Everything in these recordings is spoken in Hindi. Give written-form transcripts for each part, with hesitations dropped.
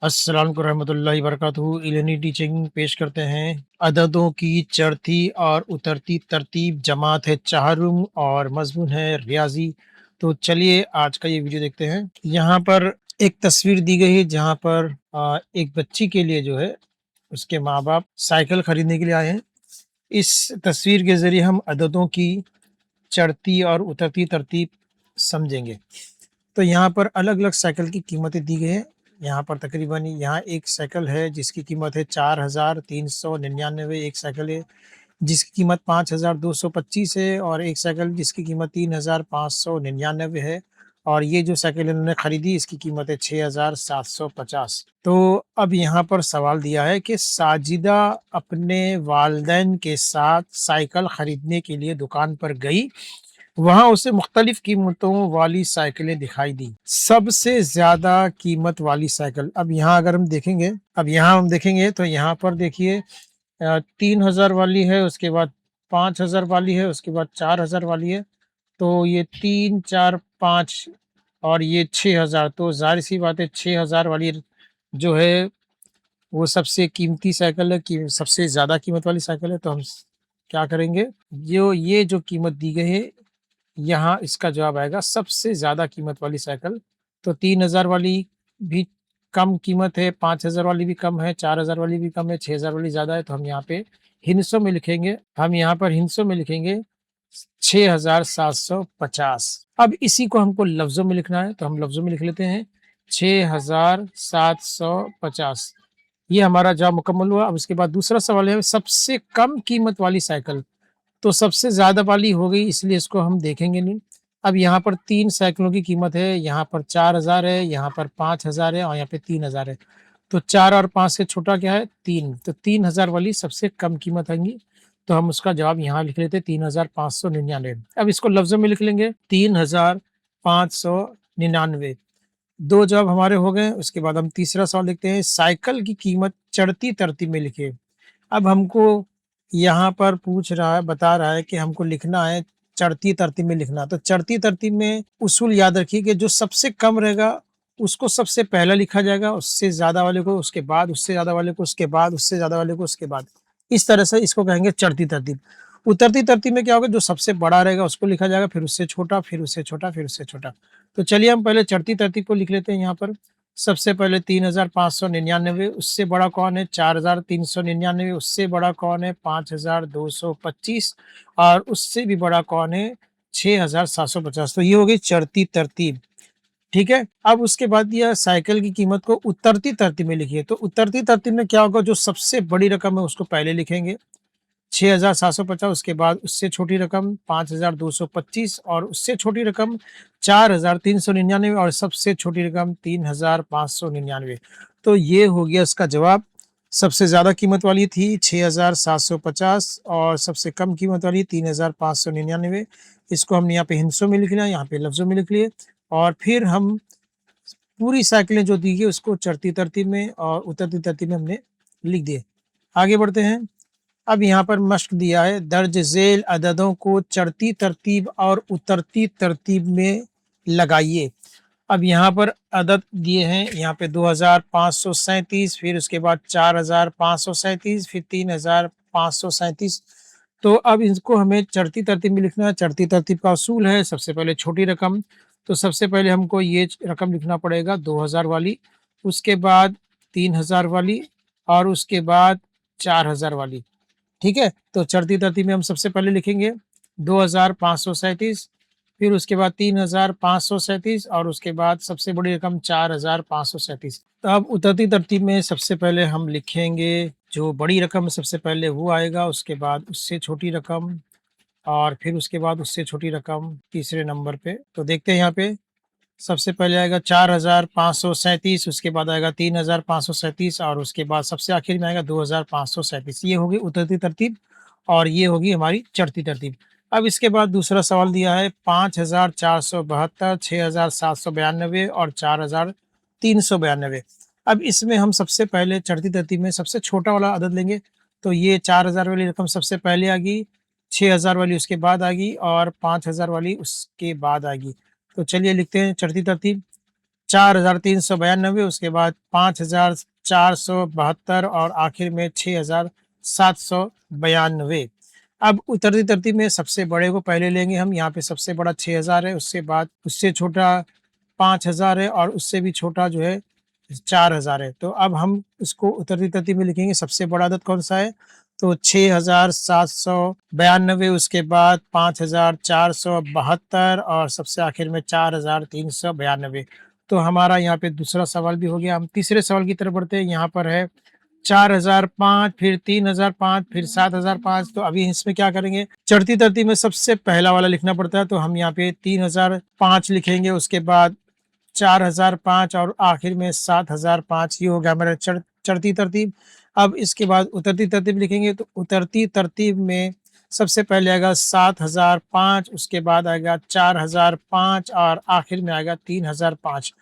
अस्सलाम वालेकुम रहमतुल्लाहि वबरकातुहू। इलनी टीचिंग पेश करते हैं। अददों की चढ़ती और उतरती तरतीब जमात है चाहरुम और मज़मून है रियाज़ी। तो चलिए आज का ये वीडियो देखते हैं। यहाँ पर एक तस्वीर दी गई है जहाँ पर एक बच्ची के लिए जो है उसके माँ-बाप साइकिल खरीदने के लिए आए हैं। इस तस्वीर के ज़रिए हम अददों की चढ़ती और उतरती तरतीब समझेंगे। तो यहाँ पर अलग-अलग साइकिल की कीमतें दी गई हैं। यहाँ पर तकरीबन यहाँ एक साइकिल है जिसकी कीमत है 4,399। एक साइकिल है जिसकी कीमत 5,225 है और एक साइकिल जिसकी कीमत 3,599 है और ये जो साइकिल इन्होंने खरीदी इसकी कीमत है 6,750। तो अब यहाँ पर सवाल दिया है कि साजिदा अपने वालिदैन के साथ साइकिल खरीदने के लिए दुकान पर गई। वहाँ उसे मुख्तलिफ कीमतों वाली साइकिलें दिखाई दी। सबसे ज़्यादा कीमत वाली साइकिल, अब यहाँ हम देखेंगे तो यहाँ पर देखिए 3,000 वाली है, उसके बाद 5,000 वाली है, उसके बाद 4,000 वाली है। तो ये 3, 4, 5 और ये 6,000, तो ज़ाहिर-सी बात है 6,000 वाली जो है वो सबसे कीमती साइकिल है, कि सबसे ज़्यादा कीमत वाली साइकिल है। तो हम स क्या करेंगे, ये जो कीमत दी गई है यहाँ इसका जवाब आएगा सबसे ज़्यादा कीमत वाली साइकिल। तो 3,000 वाली भी कम कीमत है, 5,000 वाली भी कम है, 4,000 वाली भी कम है, 6,000 वाली ज़्यादा है। तो हम यहाँ पे हिंसों में लिखेंगे, हम यहाँ पर हिंसों में लिखेंगे 6,750। अब इसी को हमको लफ्ज़ों में लिखना है, तो हम लफ्ज़ों में लिख लेते हैं 6,750। ये हमारा जवाब मुकम्मल हुआ। अब उसके बाद दूसरा सवाल है सबसे कम कीमत वाली साइकिल। तो सबसे ज़्यादा वाली हो गई इसलिए इसको हम देखेंगे नहीं। अब यहाँ पर 3 साइकिलों की कीमत है, यहाँ पर 4,000 है, यहाँ पर 5,000 है और यहाँ पे 3,000 है। तो 4 और 5 से छोटा क्या है? 3, तो 3,000 वाली सबसे कम कीमत आएँगी। तो हम उसका जवाब यहाँ लिख लेते हैं 3,599। अब इसको लफ्ज़ों में लिख लेंगे 3,599। 2 जवाब हमारे हो गए। उसके बाद हम तीसरा सवाल देखते हैं, साइकिल की कीमत चढ़ती तरतीब में लिखिए। अब हमको यहाँ पर बता रहा है कि हमको लिखना है चढ़ती तरतीब में लिखना। तो चढ़ती तरतीब में उसूल याद रखिए कि जो सबसे कम रहेगा उसको सबसे पहले लिखा जाएगा, उससे ज़्यादा वाले को उसके बाद, उससे ज़्यादा वाले को उसके बाद, उससे ज़्यादा वाले को उसके बाद। इस तरह से इसको कहेंगे चढ़ती तरतीब। उतरती तरतीब में क्या होगा, जो सबसे बड़ा रहेगा उसको लिखा जाएगा, फिर उससे छोटा, फिर उससे छोटा, फिर उससे छोटा। तो चलिए हम पहले चढ़ती तरतीब को लिख लेते हैं यहाँ पर। सबसे पहले 3,599, उससे बड़ा कौन है 4,399, उससे बड़ा कौन है 5,225 और उससे भी बड़ा कौन है 6,750। तो ये हो गई चढ़ती तरतीब, ठीक है। अब उसके बाद दिया साइकिल की कीमत को उतरती तरतीब में लिखिए। तो उतरती तरतीब में क्या होगा, जो सबसे बड़ी रकम है उसको पहले लिखेंगे 6,750, उसके बाद उससे छोटी रकम 5,225 और उससे छोटी रकम 4,399 और सबसे छोटी रकम 3,599। तो ये हो गया इसका जवाब। सबसे ज़्यादा कीमत वाली थी 6,750 और सबसे कम कीमत वाली 3,599। इसको हमने यहाँ पे हिंसों में लिख लिया, यहाँ पे लफ्ज़ों में लिख लिए और फिर हम पूरी साइकिलें जो दी गई उसको चढ़ती तरतीब में और उतरती तरतीब में हमने लिख दिए। आगे बढ़ते हैं। अब यहाँ पर मश्क दिया है, दर्ज ज़ेल अददों को चढ़ती तरतीब और उतरती तरतीब में लगाइए। अब यहाँ पर अदद दिए हैं, यहाँ पे 2,537, फिर उसके बाद 4,537, फिर 3,537। तो अब इसको हमें चढ़ती तरतीब में लिखना है। चढ़ती तरतीब का असूल है सबसे पहले छोटी रकम, तो सबसे पहले हमको ये रकम लिखना पड़ेगा 2,000 वाली, उसके बाद 3,000 वाली और उसके बाद 4,000 वाली, ठीक है। तो चढ़ती तरतीब में हम सबसे पहले लिखेंगे 2,537, फिर उसके बाद 3,537 और उसके बाद सबसे बड़ी रकम 4,537। तो अब उतरती तरतीब में सबसे पहले हम लिखेंगे जो बड़ी रकम सबसे पहले वो आएगा, उसके बाद उससे छोटी रकम और फिर उसके बाद उससे छोटी रकम तीसरे नंबर पे। तो देखते हैं यहाँ पे सबसे पहले आएगा 4,537, उसके बाद आएगा 3,537 और उसके बाद सबसे आखिर में आएगा 2,537। ये होगी उतरती तरतीब और ये होगी हमारी चढ़ती तरतीब। अब इसके बाद दूसरा सवाल दिया है 5,472, 6,792 और 4,392। अब इसमें हम सबसे पहले चढ़ती तरतीब में सबसे छोटा वाला अदद लेंगे। तो ये 4,000 वाली रकम सबसे पहले आ गई, 6,000 वाली उसके बाद आ गई और 5,000 वाली उसके बाद आ गई। तो चलिए लिखते हैं चढ़ती तरतीब। 4,392, उसके बाद 5,472 और आखिर में 6,792। अब उतरती तरतीब में सबसे बड़े को पहले लेंगे हम। यहाँ पे सबसे बड़ा 6,000 है, उससे बाद उससे छोटा 5,000 है और उससे भी छोटा जो है 4,000 है। तो अब हम इसको उतरती तरतीब में लिखेंगे। सबसे बड़ा अदद कौन सा है? तो 6,792, उसके बाद 5,472 और सबसे आखिर में 4,392। तो हमारा यहाँ पे दूसरा सवाल भी हो गया। हम तीसरे सवाल की तरफ बढ़ते हैं। यहाँ पर है 4,005, फिर 3,005, फिर 7,005। तो अभी इसमें क्या करेंगे? चढ़ती तरतीब में सबसे पहला वाला लिखना पड़ता है, तो हम यहाँ पे 3,005 लिखेंगे, उसके बाद 4,005 और आखिर में 7,005। ये हो गया हमारा चढ़ती तरतीब। अब इसके बाद उतरती तरतीब लिखेंगे, तो उतरती तरतीब में सबसे पहले आएगा 7,005, उसके बाद आएगा 4,005 और आखिर में आएगा 3,005।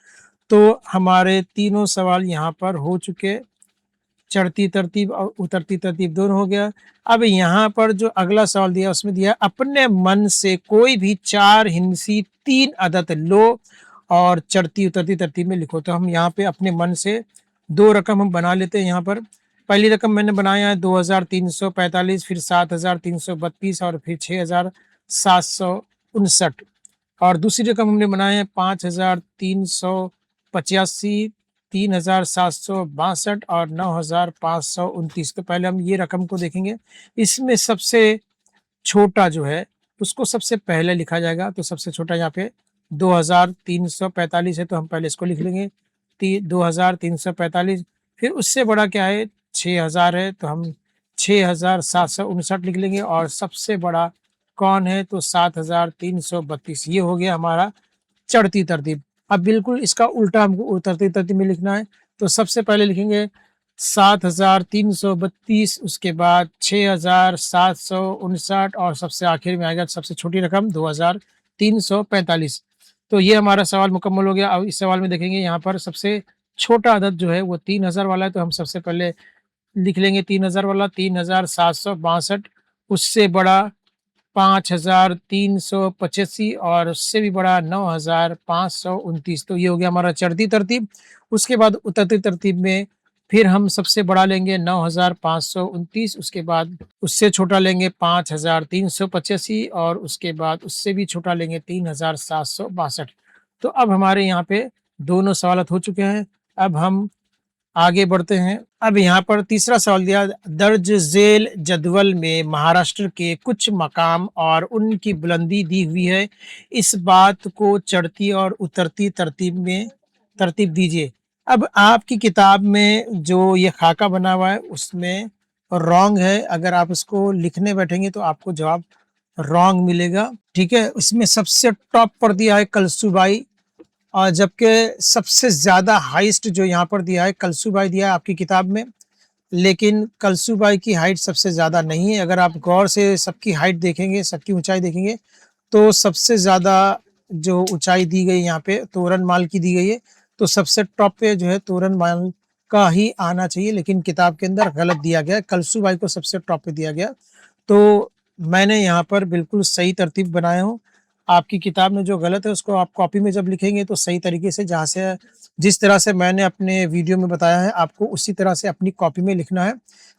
तो हमारे तीनों सवाल यहाँ पर हो चुके। चढ़ती तरतीब और उतरती तरतीब दोनों हो गया। अब यहाँ पर जो अगला सवाल दिया उसमें दिया अपने मन से कोई भी 4 हिंसी 3 अदद लो और चढ़ती उतरती तरतीब में लिखो। तो हम यहाँ पे अपने मन से 2 रकम हम बना लेते हैं। यहाँ पर पहली रकम मैंने बनाया है 2,345, फिर 7,332 और फिर 6,759। और दूसरी रकम हमने बनाए हैं 5,385, 3,762 और 9,529। तो पहले हम ये रकम को देखेंगे। इसमें सबसे छोटा जो है उसको सबसे पहले लिखा जाएगा। तो सबसे छोटा यहाँ पे 2,345 है, तो हम पहले इसको लिख लेंगे 2,345। फिर उससे बड़ा क्या है? 6,000 है, तो हम 6,759 लिख लेंगे। और सबसे बड़ा कौन है? तो 7,332। ये हो गया हमारा चढ़ती तरतीब। अब बिल्कुल इसका उल्टा हमको उतरती तरतीब में लिखना है। तो सबसे पहले लिखेंगे 7,332, उसके बाद 6,759 और सबसे आखिर में आएगा सबसे छोटी रकम 2,345। तो ये हमारा सवाल मुकम्मल हो गया। अब इस सवाल में देखेंगे यहाँ पर सबसे छोटा अदद जो है वो 3,000 वाला है, तो हम सबसे पहले लिख लेंगे 3,000 वाला 3,762। उससे बड़ा 5,385 और उससे भी बड़ा 9,529। तो ये हो गया हमारा चढ़ती तरतीब। उसके बाद उतरती तरतीब में फिर हम सबसे बड़ा लेंगे 9,529, उसके बाद उससे छोटा लेंगे 5,385 और उसके बाद उससे भी छोटा लेंगे 3,762। तो अब हमारे यहाँ पे दोनों सवाल हो चुके हैं। अब हम आगे बढ़ते हैं। अब यहाँ पर तीसरा सवाल दिया, दर्ज झेल जदवल में महाराष्ट्र के कुछ मकाम और उनकी बुलंदी दी हुई है। इस बात को चढ़ती और उतरती तरतीब में तरतीब दीजिए। अब आपकी किताब में जो ये खाका बना हुआ है उसमें रॉन्ग है। अगर आप इसको लिखने बैठेंगे तो आपको जवाब रॉन्ग मिलेगा। ठीक है, इसमें सबसे टॉप पर दिया है कलसूबाई, और जबकि सबसे ज़्यादा हाईएस्ट जो यहाँ पर दिया है कलसूबाई दिया है आपकी किताब में, लेकिन कलसूबाई की हाइट सबसे ज़्यादा नहीं है। अगर आप गौर से सबकी हाइट देखेंगे, सबकी ऊंचाई देखेंगे, तो सबसे ज़्यादा जो ऊंचाई दी गई यहाँ पे तोरनमाल की दी गई है। तो सबसे टॉप पे जो है तोरनमाल का ही आना चाहिए, लेकिन किताब के अंदर गलत दिया गया, कलसूबाई को सबसे टॉप पे दिया गया। तो मैंने यहाँ पर बिल्कुल सही तरतीब बनाया हूँ। आपकी किताब में जो गलत है उसको आप कॉपी में जब लिखेंगे तो सही तरीके से, जहाँ से जिस तरह से मैंने अपने वीडियो में बताया है आपको उसी तरह से अपनी कॉपी में लिखना है।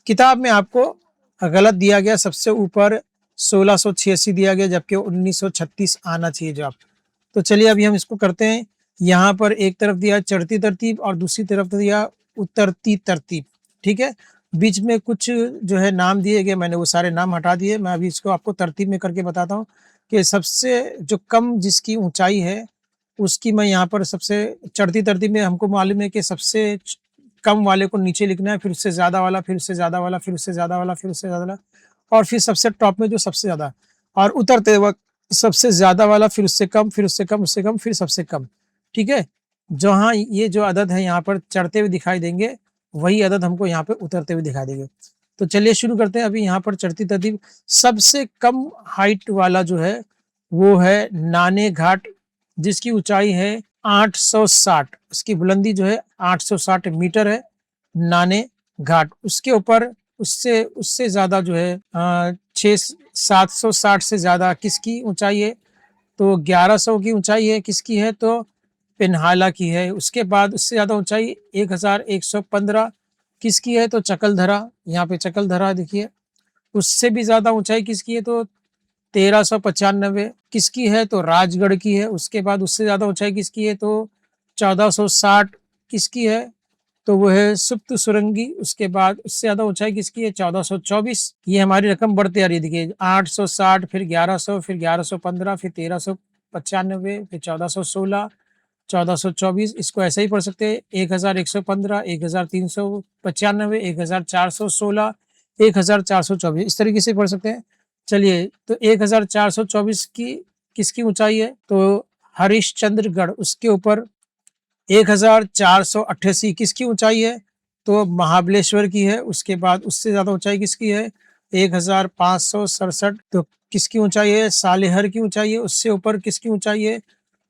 किताब में आपको गलत दिया गया, सबसे ऊपर 1686 दिया गया, जबकि 1936 आना चाहिए जवाब। तो चलिए अभी हम इसको करते हैं। यहाँ पर एक तरफ दिया चढ़ती तरतीब और दूसरी तरफ दिया उतरती तरतीब। ठीक है, बीच में कुछ जो है नाम दिए गए, मैंने वो सारे नाम हटा दिए। मैं अभी इसको आपको तरतीब में करके बताता हूँ कि सबसे जो कम जिसकी ऊंचाई है उसकी मैं यहाँ पर सबसे चढ़ती तरतीब में हमको मालूम है कि सबसे कम वाले को नीचे लिखना है, फिर उससे ज़्यादा वाला, फिर उससे ज़्यादा वाला, फिर उससे ज़्यादा वाला, फिर उससे ज़्यादा वाला, और फिर सबसे टॉप में जो सबसे ज़्यादा, और उतरते वक्त सबसे ज़्यादा वाला, फिर उससे कम, फिर उससे कम, उससे कम, फिर सबसे कम। ठीक है, जहाँ ये जो अदद है यहाँ पर चढ़ते हुए दिखाई देंगे, वही अदद हमको यहाँ पे उतरते हुए दिखाई देंगे। तो चलिए शुरू करते हैं। अभी यहाँ पर चढ़ती तरतीब सबसे कम हाइट वाला जो है वो है नाने घाट, जिसकी ऊंचाई है 860, उसकी बुलंदी जो है 860 मीटर है नाने घाट। उसके ऊपर उससे उससे ज़्यादा जो है 760 से ज़्यादा किसकी ऊंचाई है? तो 1100 की ऊंचाई है। किसकी है? तो पिन्हाला की है। उसके बाद उससे ज़्यादा ऊँचाई 1115 किसकी है? तो चकलधरा, यहाँ पे चकलधरा देखिए। उससे भी ज़्यादा ऊँचाई किसकी है? तो 1395 किसकी है? तो राजगढ़ की है। उसके बाद उससे ज़्यादा ऊँचाई किसकी है? तो 1460 किसकी है? तो वो है सुप्त सुरंगी। उसके बाद उससे ज़्यादा ऊँचाई किसकी है? 1424। ये हमारी रकम बढ़ती आ रही है देखिए, 860, फिर 1100, फिर 1115, फिर 1395, फिर 1416, 1424। इसको ऐसे ही पढ़ सकते हैं, 1115, 1395, 1416, 1424, इस तरीके से पढ़ सकते हैं। चलिए, तो 1424 की किसकी ऊँचाई है? तो हरिश्चंद्रगढ़, उसके ऊपर 1488 किसकी ऊँचाई है? तो महाबलेश्वर की है। उसके बाद उससे ज़्यादा ऊँचाई किसकी है? 1567, तो किसकी ऊँचाई है? सालेहर की ऊँचाई है। उससे ऊपर किसकी ऊँचाई है?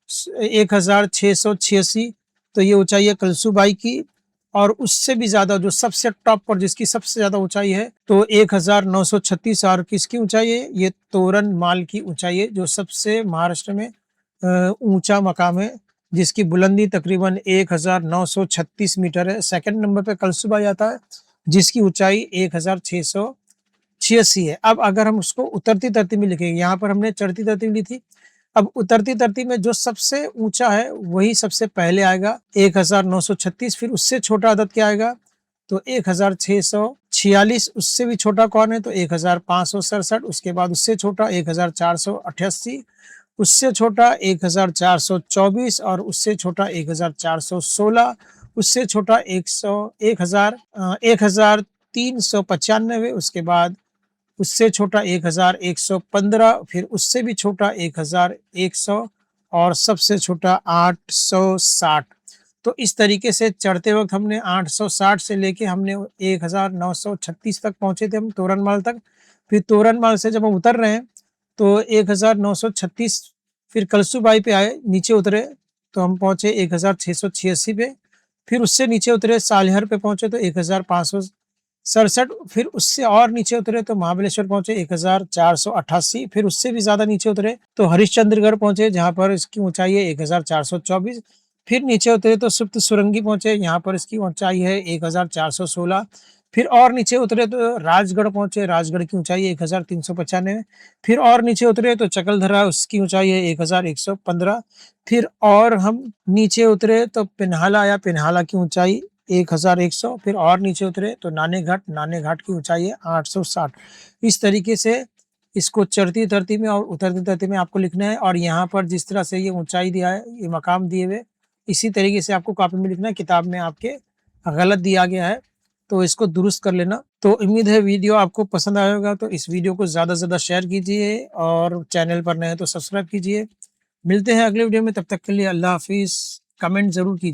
1686, तो ये ऊँचाई है कलसूबाई की। और उससे भी ज़्यादा जो सबसे टॉप पर जिसकी सबसे ज़्यादा ऊँचाई है, तो 1936, और किसकी ऊँचाई है? ये तोरनमाल की ऊँचाई है, जो सबसे महाराष्ट्र में ऊँचा मकाम है, जिसकी बुलंदी तकरीबन 1936 मीटर है। सेकंड नंबर पे कलसूबाई आता है, जिसकी ऊँचाई 1686 है। अब अगर हम उसको उतरती तरतीब में लिखेंगे, यहाँ पर हमने चढ़ती तरतीब ली थी, अब उतरती तरतीब में जो सबसे ऊँचा है वही सबसे पहले आएगा, 1936। फिर उससे छोटा अदद क्या आएगा? तो 1646। उससे भी छोटा कौन है? तो 1567। उसके बाद उससे छोटा 1488, उससे छोटा 1424, और उससे छोटा 1416, उससे छोटा 1395। उसके बाद उससे छोटा 1115, फिर उससे भी छोटा 1100, और सबसे छोटा 860। तो इस तरीके से चढ़ते वक्त हमने 860 से लेके हमने 1936 तक पहुँचे थे हम तोरनमाल तक। फिर तोरनमाल से जब हम उतर रहे हैं तो 1936, फिर कलसूबाई पे आए, नीचे उतरे तो हम पहुँचे 1686 पे। फिर उससे नीचे उतरे सालेहर पे पहुँचे तो 1567, फिर उससे और नीचे उतरे तो महाबलेश्वर पहुँचे 1488, फिर उससे भी ज़्यादा नीचे उतरे तो हरिश्चंद्रगढ़ पहुँचे, जहाँ पर इसकी ऊँचाई है 1424। फिर नीचे उतरे तो सुप्त सुरंगी पहुँचे, यहाँ पर इसकी ऊँचाई है 1416। फिर और नीचे उतरे तो राजगढ़ पहुँचे, राजगढ़ की ऊँचाई है 1395। फिर और नीचे उतरे तो चकलधरा, उसकी ऊँचाई है 1115। फिर और हम नीचे उतरे तो पिन्हाला आया, पिन्हाला की ऊँचाई 1100। फिर और नीचे उतरे तो नानेघाट, नानेघाट की ऊँचाई है 860। इस तरीके से इसको चढ़ती तरतीब में और उतरती तरतीब में आपको लिखना है। और यहाँ पर जिस तरह से ये ऊँचाई दिया है, ये मकाम दिए हुए, इसी तरीके से आपको कॉपी में लिखना है। किताब में आपके गलत दिया गया है, तो इसको दुरुस्त कर लेना। तो उम्मीद है वीडियो आपको पसंद आया होगा, तो इस वीडियो को ज़्यादा से ज़्यादा शेयर कीजिए, और चैनल पर नए हैं तो सब्सक्राइब कीजिए। मिलते हैं अगले वीडियो में, तब तक के लिए अल्लाह हाफ़िज़। कमेंट ज़रूर कीजिए।